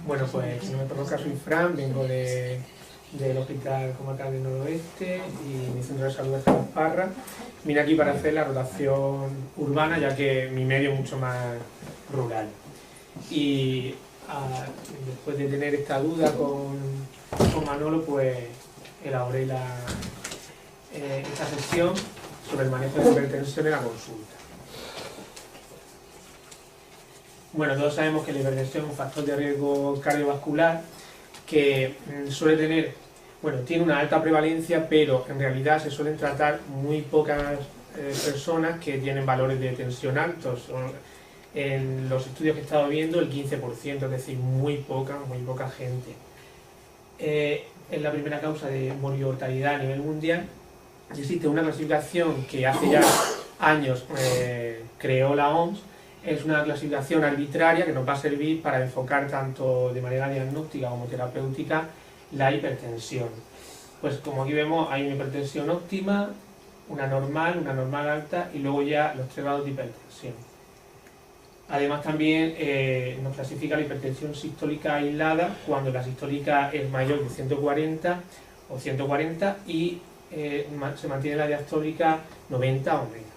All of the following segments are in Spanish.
Bueno, pues si no me conozca, soy Fran, vengo del Hospital Comarcal del Noroeste y mi centro de salud está en Parra. Vine aquí para hacer la rotación urbana, ya que mi medio es mucho más rural. Y después de tener esta duda con Manolo, pues elaboré esta sesión sobre el manejo de hipertensión en la consulta. Bueno, todos sabemos que la hipertensión es un factor de riesgo cardiovascular que suele tener, bueno, tiene una alta prevalencia, pero en realidad se suelen tratar muy pocas personas que tienen valores de tensión altos. En los estudios que he estado viendo, el 15%, es decir, muy poca gente. Es la primera causa de mortalidad a nivel mundial. Existe una clasificación que hace ya años creó la OMS. Es una clasificación arbitraria que nos va a servir para enfocar tanto de manera diagnóstica como terapéutica la hipertensión. Pues como aquí vemos, hay una hipertensión óptima, una normal alta y luego ya los 3 grados de hipertensión. Además también nos clasifica la hipertensión sistólica aislada cuando la sistólica es mayor de 140 o 140 y se mantiene la diastólica 90 o menos.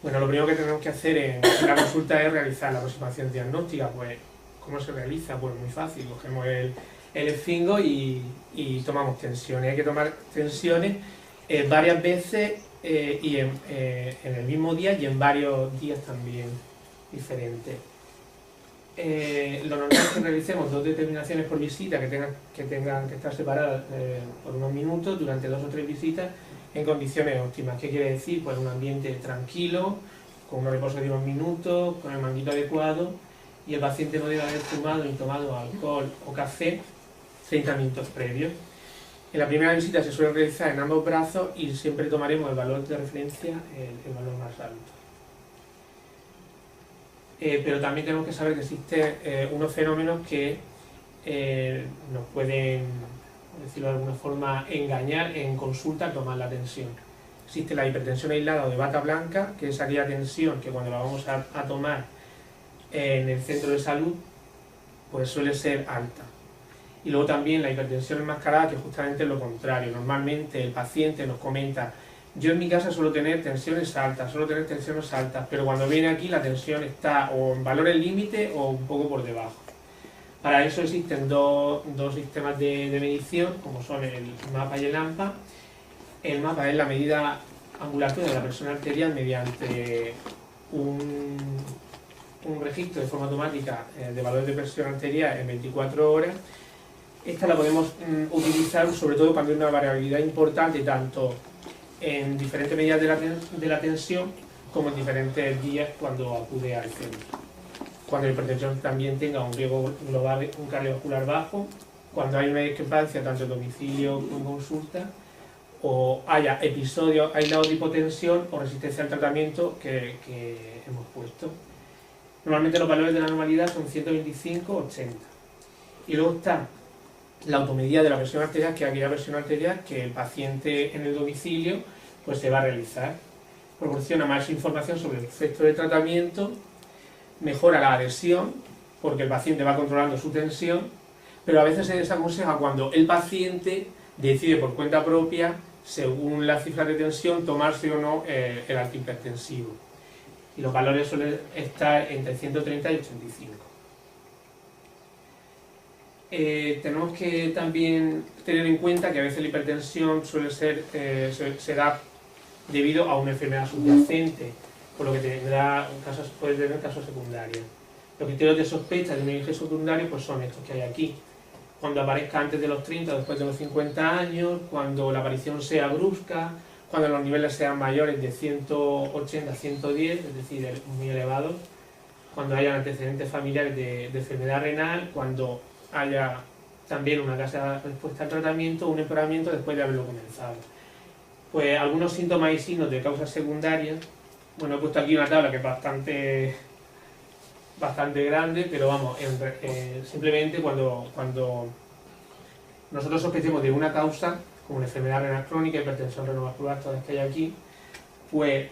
Bueno, lo primero que tenemos que hacer en la consulta es realizar la aproximación diagnóstica. Pues, ¿cómo se realiza? Pues muy fácil, cogemos el esfingo y tomamos tensiones. Hay que tomar tensiones varias veces y en el mismo día y en varios días también diferentes. Lo normal es que realicemos 2 determinaciones por visita que tengan que estar separadas por unos minutos durante 2 o 3 visitas en condiciones óptimas. ¿Qué quiere decir? Pues un ambiente tranquilo, con un reposo de unos minutos, con el manguito adecuado, y el paciente no debe haber fumado ni tomado alcohol o café 30 minutos previos. En la primera visita se suele realizar en ambos brazos y siempre tomaremos el valor de referencia, el valor más alto. Pero también tenemos que saber que existen unos fenómenos que nos pueden, por decirlo de alguna forma, engañar en consulta al tomar la tensión. Existe la hipertensión aislada o de bata blanca, que es aquella tensión que cuando la vamos a tomar en el centro de salud, pues suele ser alta. Y luego también la hipertensión enmascarada, que justamente es lo contrario. Normalmente el paciente nos comenta: yo en mi casa suelo tener tensiones altas, pero cuando viene aquí la tensión está o en valores límite o un poco por debajo. Para eso existen dos sistemas de medición, como son el MAPA y el AMPA. El MAPA es la medida ambulatoria de la presión arterial mediante un registro de forma automática de valores de presión arterial en 24 horas. Esta la podemos utilizar sobre todo cuando hay una variabilidad importante, tanto en diferentes medidas de la tensión como en diferentes días cuando acude al centro. Cuando la hipertensión también tenga un riesgo global, un cardiovascular bajo, cuando hay una discrepancia tanto en domicilio como en consulta, o haya episodios aislados de hipotensión o resistencia al tratamiento que hemos puesto. Normalmente los valores de la normalidad son 125-80. Y luego está la automedida de la presión arterial, que es aquella presión arterial que el paciente en el domicilio pues se va a realizar. Proporciona más información sobre el efecto del tratamiento, mejora la adhesión, porque el paciente va controlando su tensión, pero a veces se desaconseja cuando el paciente decide por cuenta propia, según las cifras de tensión, tomarse o no el antihipertensivo. Y los valores suelen estar entre 130 y 85. Tenemos que también tener en cuenta que a veces la hipertensión suele ser, se da debido a una enfermedad subyacente, por lo que puede tener casos secundarios. Los criterios de sospecha de un eje secundario pues son estos que hay aquí. Cuando aparezca antes de los 30 o después de los 50 años, cuando la aparición sea brusca, cuando los niveles sean mayores de 180 a 110, es decir, muy elevados, cuando haya antecedentes familiares de enfermedad renal, cuando haya también una escasa respuesta al tratamiento o un empeoramiento después de haberlo comenzado. Pues algunos síntomas y signos de causas secundarias. Bueno, he puesto aquí una tabla que es bastante grande, pero vamos, simplemente cuando nosotros sospechemos de una causa, como una enfermedad renal crónica, hipertensión renovascular, todas que hay aquí, pues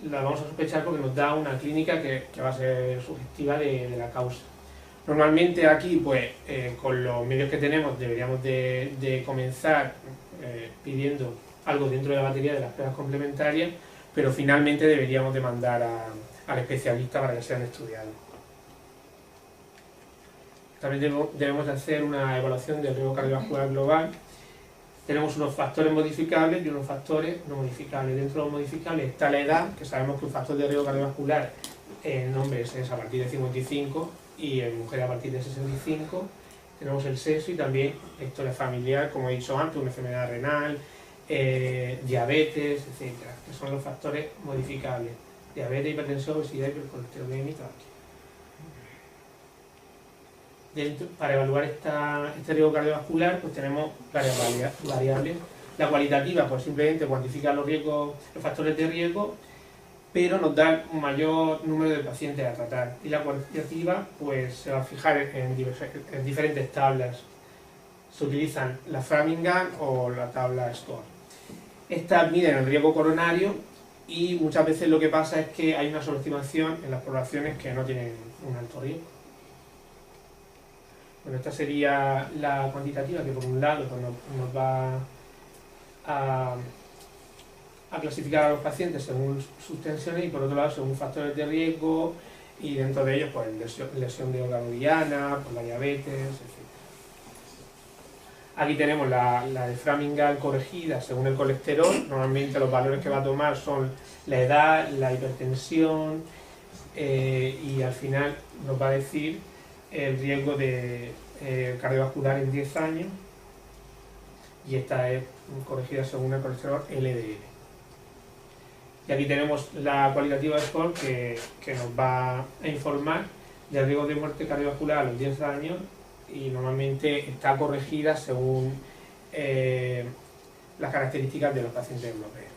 la vamos a sospechar porque nos da una clínica que va a ser sugestiva de la causa. Normalmente aquí, pues con los medios que tenemos, deberíamos de comenzar pidiendo algo dentro de la batería de las pruebas complementarias, pero finalmente deberíamos de mandar al especialista para que sean estudiados. También debemos de hacer una evaluación del riesgo cardiovascular global. Tenemos unos factores modificables y unos factores no modificables. Dentro de los modificables está la edad, que sabemos que un factor de riesgo cardiovascular en hombres es a partir de 55 y en mujeres a partir de 65. Tenemos el sexo y también la historia familiar, como he dicho antes, una enfermedad renal, diabetes, etcétera, que son los factores modificables. Diabetes, hipertensión, obesidad, hipercolesterolemia y tabaquismo. Para evaluar este riesgo cardiovascular, pues tenemos varias variables. La cualitativa, pues simplemente cuantifica los factores de riesgo, pero nos da un mayor número de pacientes a tratar. Y la cuantitativa, pues se va a fijar en diferentes tablas. Se utilizan la Framingham o la tabla SCORE. Estas miden el riesgo coronario y muchas veces lo que pasa es que hay una sobreestimación en las poblaciones que no tienen un alto riesgo. Bueno, esta sería la cuantitativa, que por un lado pues, nos va a clasificar a los pacientes según sus tensiones y por otro lado según factores de riesgo y dentro de ellos pues lesión de órgano diana, pues, la diabetes, etc. Aquí tenemos la de Framingham corregida según el colesterol. Normalmente los valores que va a tomar son la edad, la hipertensión y al final nos va a decir el riesgo de cardiovascular en 10 años y esta es corregida según el colesterol LDL. Y aquí tenemos la cualitativa SCORE que nos va a informar del riesgo de muerte cardiovascular a los 10 años y normalmente está corregida según las características de los pacientes europeos.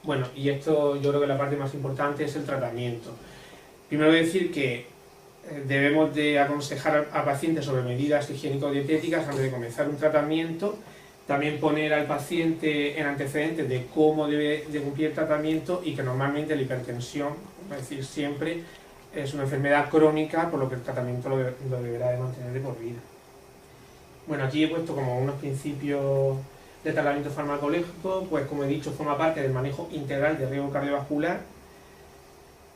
Bueno, y esto yo creo que la parte más importante es el tratamiento. Primero decir que debemos de aconsejar a pacientes sobre medidas higiénico-dietéticas antes de comenzar un tratamiento. También poner al paciente en antecedentes de cómo debe de cumplir el tratamiento y que normalmente la hipertensión, es decir, siempre es una enfermedad crónica, por lo que el tratamiento lo deberá de mantener de por vida. Bueno, aquí he puesto como unos principios de tratamiento farmacológico, pues como he dicho, forma parte del manejo integral de riesgo cardiovascular.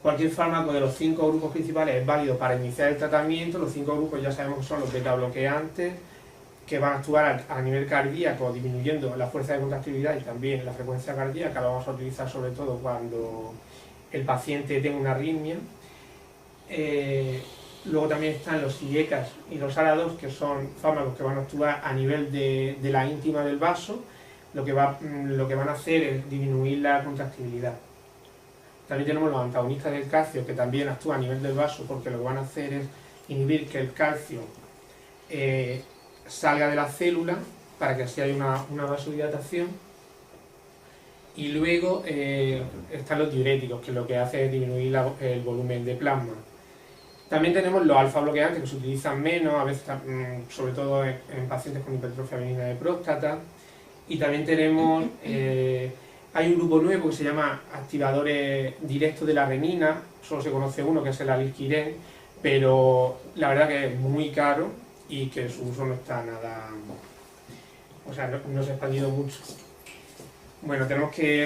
Cualquier fármaco de los 5 grupos principales es válido para iniciar el tratamiento. Los 5 grupos ya sabemos que son los beta bloqueantes, que van a actuar a nivel cardíaco, disminuyendo la fuerza de contractibilidad y también la frecuencia cardíaca. Lo vamos a utilizar sobre todo cuando el paciente tenga una arritmia. Luego también están los IECAS y los ARA2, que son fármacos que van a actuar a nivel de la íntima del vaso. Lo que van a hacer es disminuir la contractibilidad. También tenemos los antagonistas del calcio, que también actúan a nivel del vaso, porque lo que van a hacer es inhibir que el calcio salga de la célula para que así haya una vasodilatación. Y luego están los diuréticos, que lo que hace es disminuir el volumen de plasma. También tenemos los alfa bloqueantes, que se utilizan menos, a veces sobre todo en pacientes con hipertrofia benigna de próstata. Y también tenemos, hay un grupo nuevo que se llama activadores directos de la renina. Solo se conoce uno, que es el alquiren, pero la verdad que es muy caro y que su uso no está nada, o sea, no se ha expandido mucho. Bueno, tenemos que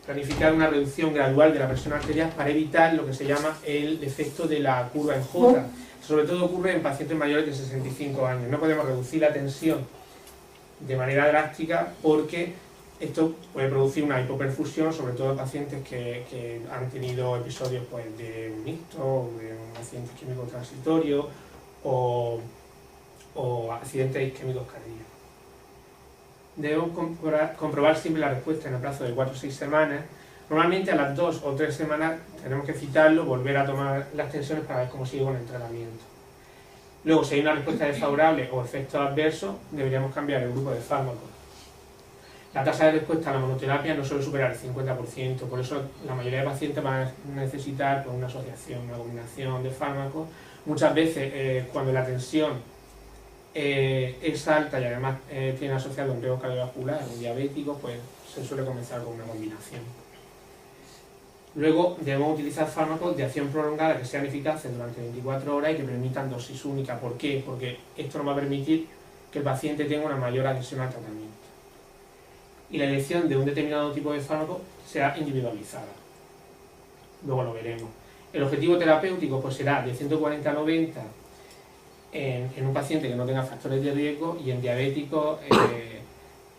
planificar una reducción gradual de la presión arterial para evitar lo que se llama el efecto de la curva en J. Sobre todo ocurre en pacientes mayores de 65 años. No podemos reducir la tensión de manera drástica porque esto puede producir una hipoperfusión, sobre todo en pacientes que han tenido episodios pues, de un ictus, de un accidente isquémico transitorio o accidentes isquémicos cardíacos. Debemos comprobar siempre la respuesta en el plazo de 4 o 6 semanas. Normalmente a las 2 o 3 semanas tenemos que citarlo, volver a tomar las tensiones para ver cómo sigue con el tratamiento. Luego, si hay una respuesta desfavorable o efectos adversos, deberíamos cambiar el grupo de fármacos. La tasa de respuesta a la monoterapia no suele superar el 50%, por eso la mayoría de pacientes van a necesitar pues, una asociación, una combinación de fármacos. Muchas veces cuando la tensión es alta y además tiene asociado un riesgo cardiovascular, un diabético, pues se suele comenzar con una combinación. Luego debemos utilizar fármacos de acción prolongada que sean eficaces durante 24 horas y que permitan dosis única. ¿Por qué? Porque esto nos va a permitir que el paciente tenga una mayor adhesión al tratamiento. Y la elección de un determinado tipo de fármaco sea individualizada. Luego lo veremos. El objetivo terapéutico pues será de 140 a 90 en un paciente que no tenga factores de riesgo y en diabéticos,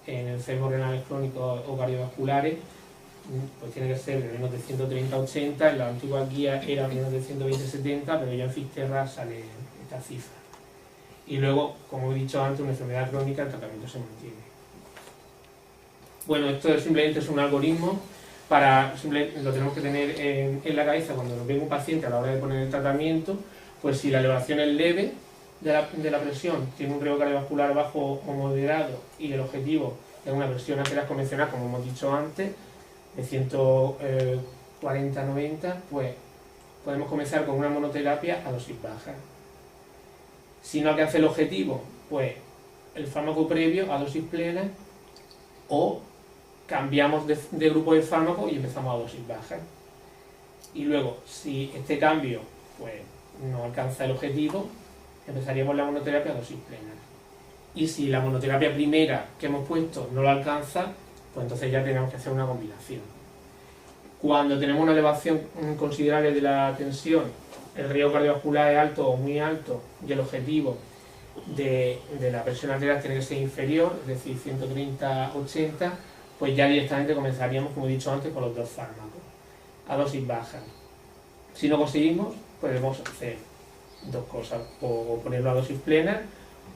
en enfermos renales crónicos o cardiovasculares, pues tiene que ser de menos de 130 a 80, en la antigua guía era menos de 120 a 70, pero ya en Fisterra sale esta cifra. Y luego, como he dicho antes, una enfermedad crónica, el tratamiento se mantiene. Bueno, esto simplemente es un algoritmo, lo tenemos que tener en la cabeza cuando nos venga un paciente a la hora de poner el tratamiento, pues si la elevación es leve de la presión, tiene un riesgo cardiovascular bajo o moderado y el objetivo es una presión arterial convencional, como hemos dicho antes, de 140 a 90, pues podemos comenzar con una monoterapia a dosis baja. Si no alcanza el objetivo, pues el fármaco previo a dosis plena, o cambiamos de grupo de fármaco y empezamos a dosis baja. Y luego, si este cambio pues no alcanza el objetivo, empezaríamos la monoterapia a dosis plena. Y si la monoterapia primera que hemos puesto no lo alcanza, pues entonces ya tenemos que hacer una combinación. Cuando tenemos una elevación considerable de la tensión, el riesgo cardiovascular es alto o muy alto y el objetivo de la presión arterial tiene que ser inferior, es decir, 130 a 80, pues ya directamente comenzaríamos, como he dicho antes, con los dos fármacos, a dosis baja. Si no conseguimos, podemos hacer dos cosas, o ponerlo a dosis plena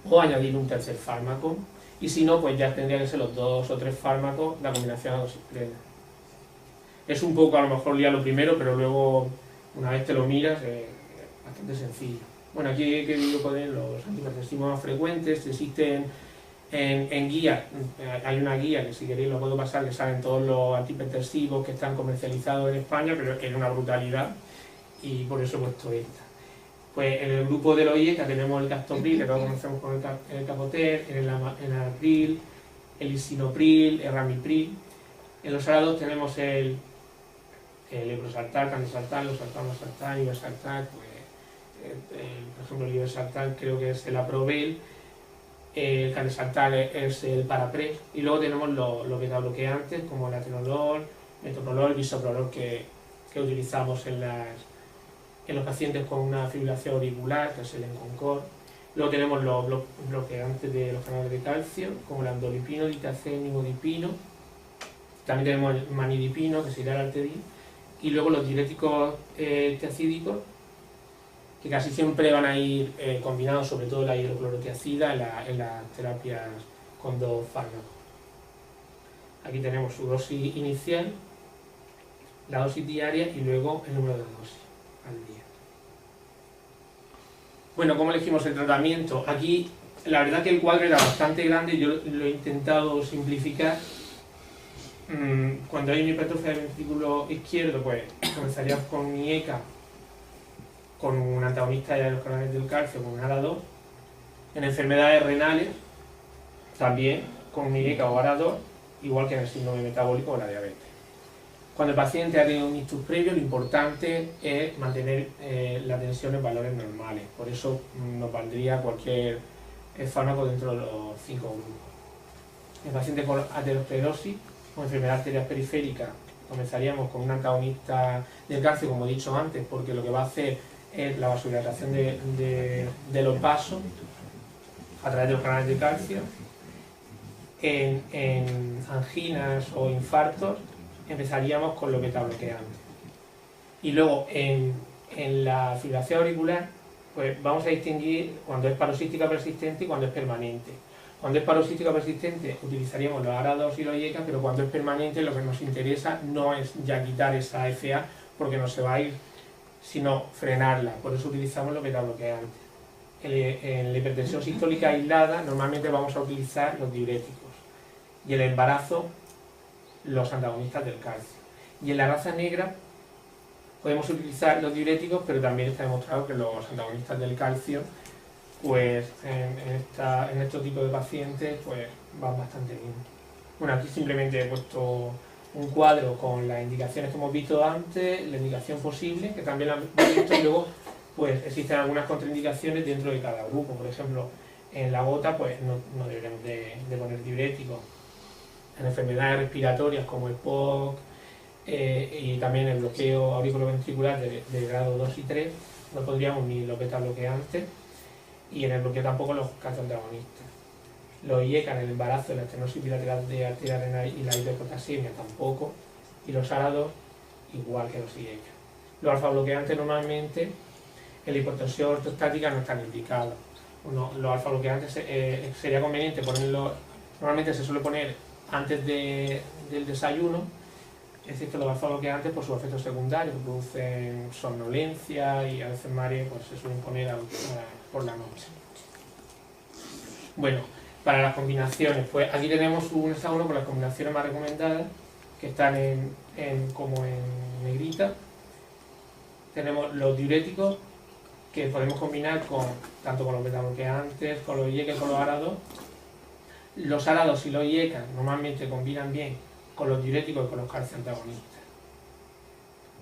o añadir un tercer fármaco, y si no, pues ya tendría que ser los 2 o 3 fármacos, la combinación a dosis plena. Es un poco a lo mejor lía lo primero, pero luego una vez te lo miras es bastante sencillo. Bueno, aquí he querido poner los antihipertensivos más frecuentes. Existen en guía, hay una guía que si queréis lo puedo pasar, que salen todos los antihipertensivos que están comercializados en España, pero es una brutalidad y por eso he puesto esta. Pues en el grupo de los IECA tenemos el captopril, que todos conocemos con el capoter, el enalapril, el lisinopril, el ramipril. En los arados tenemos el lebrosartán, candesartán, losartán, losartán, ibersartán, pues, por ejemplo el ibersartán creo que es el Aprovel, el candesartán es el Paraprel, y luego tenemos los beta-bloqueantes como el atenolol, metoprolol, bisoprolol que utilizamos en los pacientes con una fibrilación auricular, que es el Enconcord. Luego tenemos los bloqueantes de los canales de calcio, como el andolipino, ditacén, nimodipino. También tenemos el manidipino, que sería el Artedin. Y luego los diuréticos tiacídicos, que casi siempre van a ir combinados, sobre todo la hidroclorotiacida, en las terapias con dos fármacos. Aquí tenemos su dosis inicial, la dosis diaria y luego el número de dosis al día. Bueno, ¿cómo elegimos el tratamiento? Aquí la verdad que el cuadro era bastante grande, yo lo he intentado simplificar. Cuando hay una hipertrofia del ventrículo izquierdo, pues comenzaríamos con IECA, con un antagonista de los canales del calcio, con un ARA2. En enfermedades renales, también con IECA o ARA2, igual que en el síndrome metabólico o la diabetes. Cuando el paciente ha tenido un ictus previo, lo importante es mantener la tensión en valores normales. Por eso nos valdría cualquier fármaco dentro de los 5 grupos. El paciente con aterosclerosis o enfermedad arterial periférica, comenzaríamos con un antagonista del calcio, como he dicho antes, porque lo que va a hacer es la vasodilatación de los vasos a través de los canales de calcio. En anginas o infartos empezaríamos con los beta-bloqueantes. Y luego en la fibrilación auricular, pues vamos a distinguir cuando es paroxística persistente y cuando es permanente. Cuando es paroxística persistente utilizaríamos los ARA2 y los IECA, pero cuando es permanente lo que nos interesa no es ya quitar esa FA porque no se va a ir, sino frenarla. Por eso utilizamos los beta-bloqueantes. En la hipertensión sistólica aislada normalmente vamos a utilizar los diuréticos. Y en el embarazo, los antagonistas del calcio. Y en la raza negra podemos utilizar los diuréticos, pero también está demostrado que los antagonistas del calcio pues en estos tipos de pacientes pues van bastante bien. Bueno, aquí simplemente he puesto un cuadro con las indicaciones que hemos visto antes, la indicación posible, que también la hemos visto, y luego pues existen algunas contraindicaciones dentro de cada grupo. Por ejemplo, en la gota pues no deberíamos de poner diuréticos. En enfermedades respiratorias como el POC y también el bloqueo auriculoventricular de grado 2 y 3, no pondríamos ni los beta bloqueantes, y en el bloqueo tampoco los calcioantagonistas. Los IECA en el embarazo, la estenosis bilateral de arteria renal y la hiperpotasemia tampoco, y los ARA2 igual que los IECA. Los alfa bloqueantes normalmente en la hipotensión ortostática no están indicados. Los alfa bloqueantes sería conveniente ponerlos, normalmente se suele poner antes del desayuno, excepto los alfa bloqueantes por sus efectos secundarios, producen somnolencia y a veces mareo, pues se suelen poner por la noche. Bueno, para las combinaciones, pues aquí tenemos un hexágono con las combinaciones más recomendadas, que están como en negrita. Tenemos los diuréticos, que podemos combinar tanto con los beta bloqueantes, con los IECA y con los ARA2. Los ARA2 y los IECA normalmente combinan bien con los diuréticos y con los calcioantagonistas.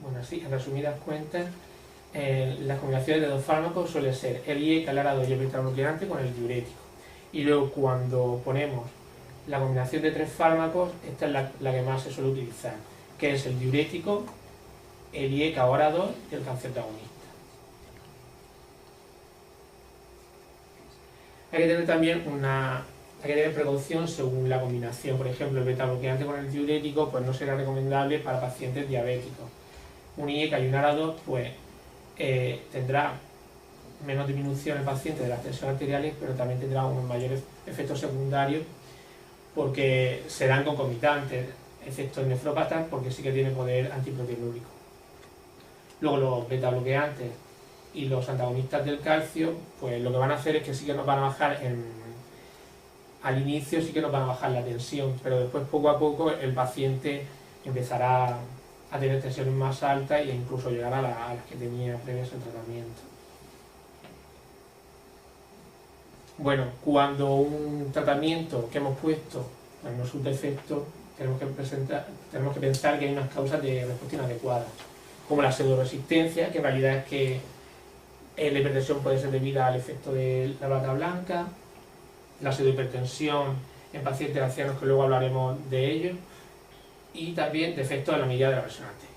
Bueno, así, en resumidas cuentas, las combinaciones de dos fármacos suelen ser el IECA, el ARA2 y el beta bloqueante con el diurético. Y luego cuando ponemos la combinación de tres fármacos, esta es la que más se suele utilizar, que es el diurético, el IECA o ARA2 y el calcioantagonista. Hay que tener también hay que tener precaución según la combinación. Por ejemplo, el beta bloqueante con el diurético pues no será recomendable para pacientes diabéticos. Un IECA y un ARA2 pues tendrá menos disminución en el paciente de las tensiones arteriales, pero también tendrá unos mayores efectos secundarios porque serán concomitantes, excepto en nefrópatas, porque sí que tiene poder antiproteinúrico. Luego los beta bloqueantes y los antagonistas del calcio, pues lo que van a hacer es que sí que nos van a bajar al inicio sí que nos van a bajar la tensión, pero después poco a poco el paciente empezará a tener tensiones más altas e incluso llegar a las que tenía previas al tratamiento. Bueno, cuando un tratamiento que hemos puesto pues, no surte efecto, tenemos que pensar que hay unas causas de respuesta inadecuada, como la pseudoresistencia, que en realidad es que la hipertensión puede ser debida al efecto de la bata blanca, la pseudohipertensión en pacientes ancianos, que luego hablaremos de ello, y también defecto de la medida de la presión arterial.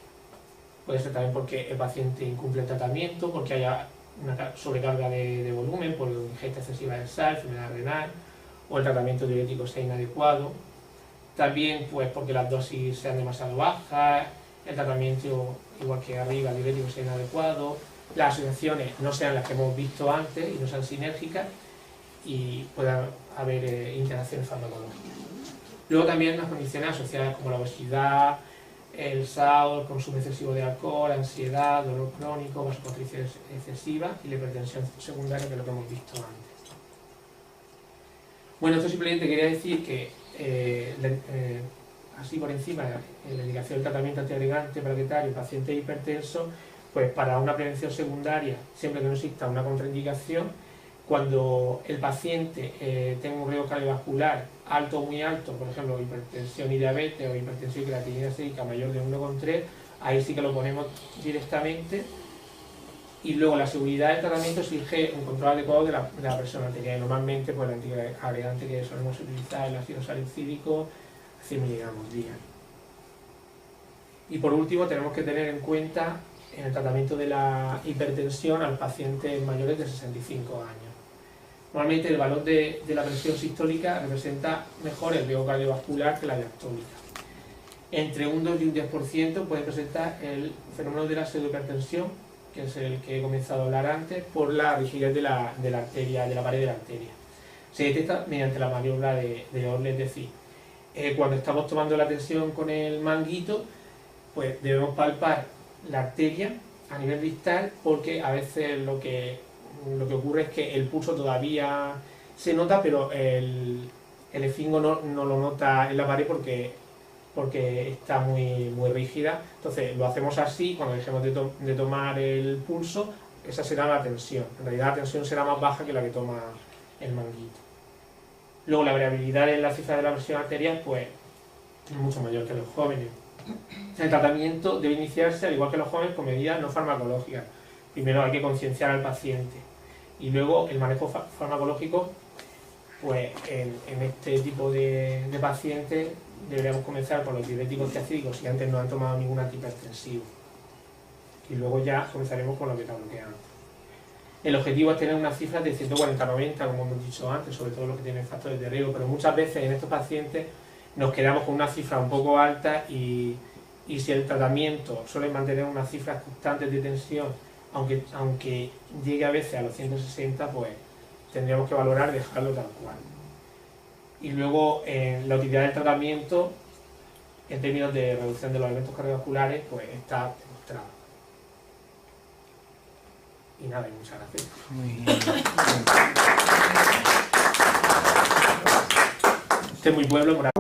Puede ser también porque el paciente incumple el tratamiento, porque haya una sobrecarga de volumen por ingesta excesiva de sal, enfermedad renal, o el tratamiento diurético sea inadecuado. También pues porque las dosis sean demasiado bajas, el tratamiento, igual que arriba, diurético sea inadecuado, las asociaciones no sean las que hemos visto antes y no sean sinérgicas y pueda haber interacciones farmacológicas. Luego también las condiciones asociadas como la obesidad, el SAO, el consumo excesivo de alcohol, ansiedad, dolor crónico, vasoconstricción excesiva y la hipertensión secundaria, que es lo que hemos visto antes. Bueno, esto simplemente quería decir que, así por encima, la indicación del tratamiento antiagregante plaquetario en pacientes hipertensos, pues para una prevención secundaria, siempre que no exista una contraindicación, cuando el paciente tenga un riesgo cardiovascular alto o muy alto, por ejemplo, hipertensión y diabetes o hipertensión y creatinina sérica mayor de 1,3, ahí sí que lo ponemos directamente. Y luego la seguridad del tratamiento exige un control adecuado de la presión arterial. Normalmente pues, el antiagregante que solemos utilizar es el ácido salicílico, 100 mg día. Y por último tenemos que tener en cuenta en el tratamiento de la hipertensión a los pacientes mayores de 65 años. Normalmente el valor de la presión sistólica representa mejor el riesgo cardiovascular que la diastólica. Entre un 2 y un 10% puede presentar el fenómeno de la pseudohipertensión, que es el que he comenzado a hablar antes, por la rigidez de la arteria, de la pared de la arteria. Se detecta mediante la maniobra de Orle, es decir, cuando estamos tomando la tensión con el manguito, pues debemos palpar la arteria a nivel distal, porque a veces lo que ocurre es que el pulso todavía se nota, pero el esfingo no lo nota en la pared porque está muy rígida. Entonces lo hacemos así, cuando dejemos de tomar el pulso, esa será la tensión. En realidad la tensión será más baja que la que toma el manguito. Luego la variabilidad en la cifra de la presión arterial pues es mucho mayor que en los jóvenes. El tratamiento debe iniciarse, al igual que los jóvenes, con medidas no farmacológicas. Primero hay que concienciar al paciente y luego el manejo farmacológico, pues en este tipo de pacientes deberíamos comenzar con los diuréticos tiacídicos si antes no han tomado ningún antihipertensivo y luego ya comenzaremos con los betabloqueantes. El objetivo es tener unas cifras de 140-90, como hemos dicho antes, sobre todo los que tienen factores de riesgo, pero muchas veces en estos pacientes nos quedamos con una cifra un poco alta y si el tratamiento suele mantener unas cifras constantes de tensión, aunque llegue a veces a los 160, pues tendríamos que valorar dejarlo tal cual. Y luego la utilidad del tratamiento en términos de reducción de los eventos cardiovasculares pues está demostrada. Y nada, y muchas gracias. Muy bien. Este es muy pueblo por aquí.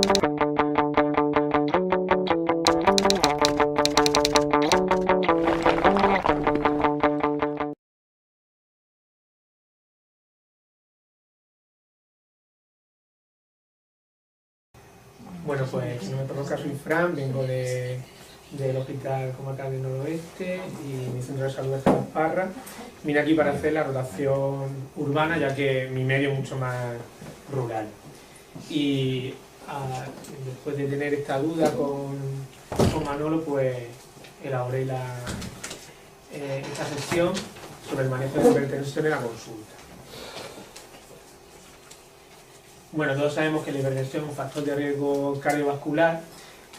Bueno, pues si no me conozca, soy Fran, vengo del Hospital Comarcal del Noroeste y mi centro de salud está en Las Parras. Vine aquí para hacer la rotación urbana, ya que mi medio es mucho más rural. Y después de tener esta duda con Manolo, pues elaboré esta sesión sobre el manejo de hipertensión en la consulta. Bueno, todos sabemos que la hipertensión es un factor de riesgo cardiovascular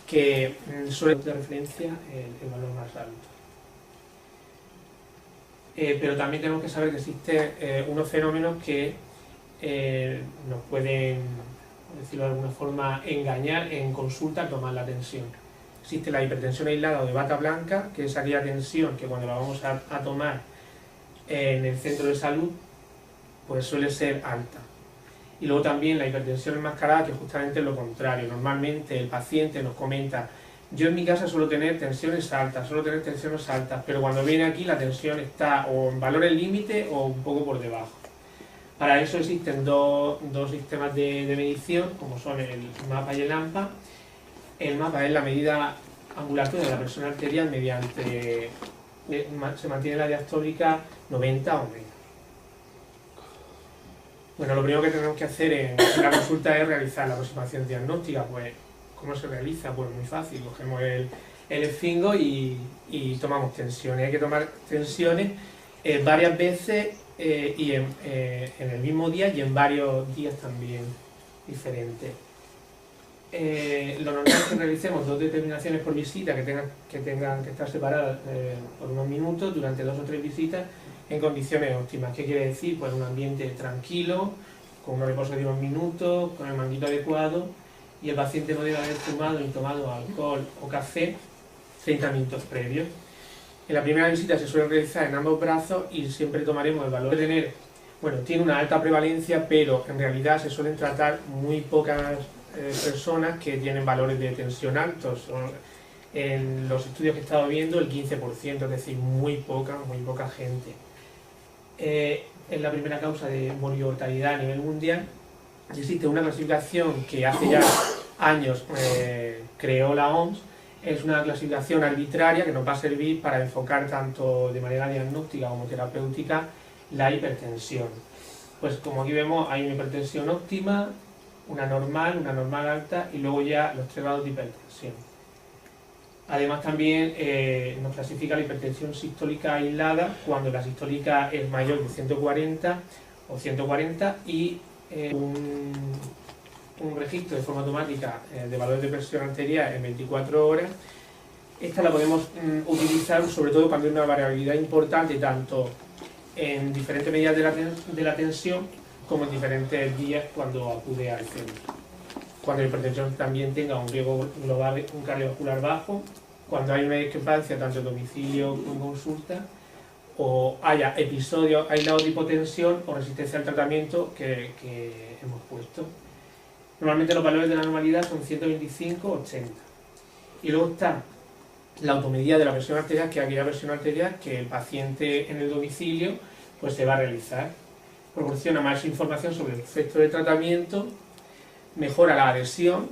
que suele de referencia el valor más alto. Pero también tenemos que saber que existen unos fenómenos que nos pueden, por decirlo de alguna forma, engañar en consulta al tomar la tensión. Existe la hipertensión aislada o de bata blanca, que es aquella tensión que cuando la vamos a tomar en el centro de salud, pues suele ser alta. Y luego también la hipertensión enmascarada, que justamente es lo contrario. Normalmente el paciente nos comenta: yo en mi casa suelo tener tensiones altas, pero cuando viene aquí la tensión está o en valores límite o un poco por debajo. Para eso existen dos sistemas de medición, como son el MAPA y el AMPA. El MAPA es la medida ambulatoria de la presión arterial mediante, se mantiene la diastólica 90 o menos. Bueno, lo primero que tenemos que hacer en la consulta es realizar la aproximación diagnóstica. Pues, ¿cómo se realiza? Pues muy fácil, cogemos el esfingo y tomamos tensiones. Hay que tomar tensiones varias veces y en el mismo día y en varios días también diferentes. Lo normal es que realicemos 2 determinaciones por visita que tengan que estar separadas por unos minutos durante 2 o 3 visitas en condiciones óptimas. ¿Qué quiere decir? Pues un ambiente tranquilo, con un reposo de unos minutos, con el manguito adecuado, y el paciente no debe haber fumado ni tomado alcohol o café 30 minutos previos. En la primera visita se suele realizar en ambos brazos y siempre tomaremos el valor de tener, bueno, tiene una alta prevalencia, pero en realidad se suelen tratar muy pocas personas que tienen valores de tensión altos. En los estudios que he estado viendo, el 15%, es decir, muy poca gente. Es la primera causa de mortalidad a nivel mundial. Existe una clasificación que hace ya años creó la OMS. Es una clasificación arbitraria que nos va a servir para enfocar tanto de manera diagnóstica como terapéutica la hipertensión. Pues como aquí vemos, hay una hipertensión óptima, una normal alta y luego ya los 3 grados de hipertensión. Además también nos clasifica la hipertensión sistólica aislada cuando la sistólica es mayor de 140 o 140 y un registro de forma automática de valores de presión arterial en 24 horas. Esta la podemos utilizar sobre todo cuando hay una variabilidad importante tanto en diferentes medidas de la tensión como en diferentes días cuando acude al centro. Cuando la hipertensión también tenga un riesgo global, un cardiovascular bajo, cuando hay una discrepancia tanto en domicilio como en consulta, o haya episodios aislados de hipotensión o resistencia al tratamiento que hemos puesto. Normalmente los valores de la normalidad son 125-80. Y luego está la automedida de la presión arterial, que es aquella presión arterial que el paciente en el domicilio pues se va a realizar. Proporciona más información sobre el efecto del tratamiento, mejora la adhesión